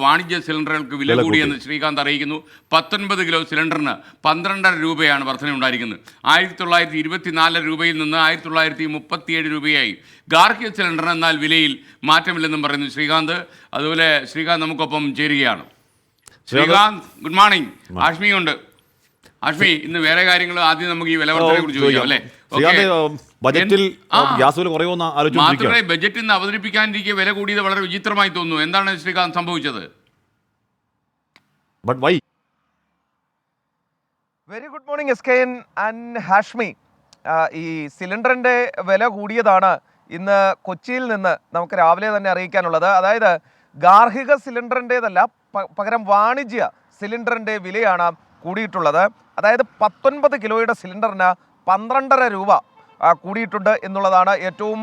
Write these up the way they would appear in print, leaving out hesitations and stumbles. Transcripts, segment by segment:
വാണിജ്യ സിലിണ്ടറുകൾക്ക് വില കൂടിയെന്ന് ശ്രീകാന്ത് അറിയിക്കുന്നു. 19 കിലോ സിലിണ്ടറിന് 12.5 രൂപയാണ് വർധനയുണ്ടായിരിക്കുന്നത്. 1924 രൂപയിൽ നിന്ന് 1937 രൂപയായി. ഗാർഹിക സിലിണ്ടറിന് എന്നാൽ വിലയിൽ മാറ്റമില്ലെന്നും പറയുന്നു ശ്രീകാന്ത്. അതുപോലെ ശ്രീകാന്ത് നമുക്കൊപ്പം ചേരുകയാണ്. Sreekanth, good morning. ആഷ്മിയുണ്ട്. ആഷ്മി, ഇന്ന് വേറെ കാര്യങ്ങൾ ആദ്യം നമുക്ക് ഈ വില വർധനയെ കുറിച്ച് ചോദിക്കാം അല്ലേ? ബജറ്റിൽ ഗ്യാസ് വില കുറയുമെന്ന് മാത്രമേ ബജറ്റിൽ നിന്ന് അവതരിപ്പിക്കാനിരിക്കെ വില കൂടിയത് വളരെ വിചിത്രമായി തോന്നുന്നു. എന്താണ് ശ്രീകാന്ത് സംഭവിച്ചത്? Very good morning SKN and Hashmi. ഈ സിലിണ്ടറിൻ്റെ വില കൂടിയതാണ് ഇന്ന് കൊച്ചിയിൽ നിന്ന് നമുക്ക് രാവിലെ തന്നെ അറിയിക്കാനുള്ളത്. അതായത് ഗാർഹിക സിലിണ്ടറിൻ്റേതല്ല, പകരം വാണിജ്യ സിലിണ്ടറിൻ്റെ വിലയാണ് കൂടിയിട്ടുള്ളത്. അതായത് 19 കിലോയുടെ സിലിണ്ടറിന് 12.5 രൂപ കൂടിയിട്ടുണ്ട് എന്നുള്ളതാണ് ഏറ്റവും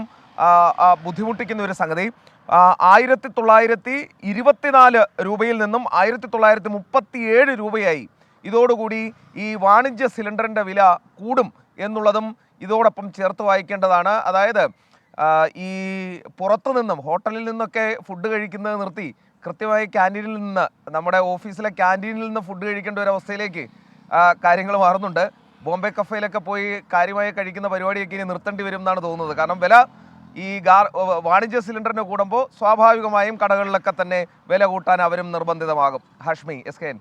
ബുദ്ധിമുട്ടിക്കുന്ന ഒരു സംഗതി. 1924 രൂപയിൽ നിന്നും 1937 രൂപയായി. ഇതോടുകൂടി ഈ വാണിജ്യ സിലിണ്ടറിൻ്റെ വില കൂടും എന്നുള്ളതും ഇതോടൊപ്പം ചേർത്ത് വായിക്കേണ്ടതാണ്. അതായത് ഈ പുറത്തു നിന്നും ഹോട്ടലിൽ നിന്നൊക്കെ ഫുഡ് കഴിക്കുന്നത് നിർത്തി കൃത്യമായി ക്യാൻറ്റീനിൽ നിന്ന്, നമ്മുടെ ഓഫീസിലെ ക്യാൻറ്റീനിൽ നിന്ന് ഫുഡ് കഴിക്കേണ്ട ഒരു അവസ്ഥയിലേക്ക് കാര്യങ്ങൾ മാറുന്നുണ്ട്. ബോംബെ കഫേയിലൊക്കെ പോയി കാര്യമായി കഴിക്കുന്ന പരിപാടിയൊക്കെ ഇനി നിർത്തേണ്ടി വരും എന്നാണ് തോന്നുന്നത്. കാരണം വില ഈ വാണിജ്യ സിലിണ്ടറിന് കൂടുമ്പോൾ സ്വാഭാവികമായും കടകളിലൊക്കെ തന്നെ വില കൂട്ടാൻ അവരും നിർബന്ധിതമാകും. ഹാഷ്മി, SKN.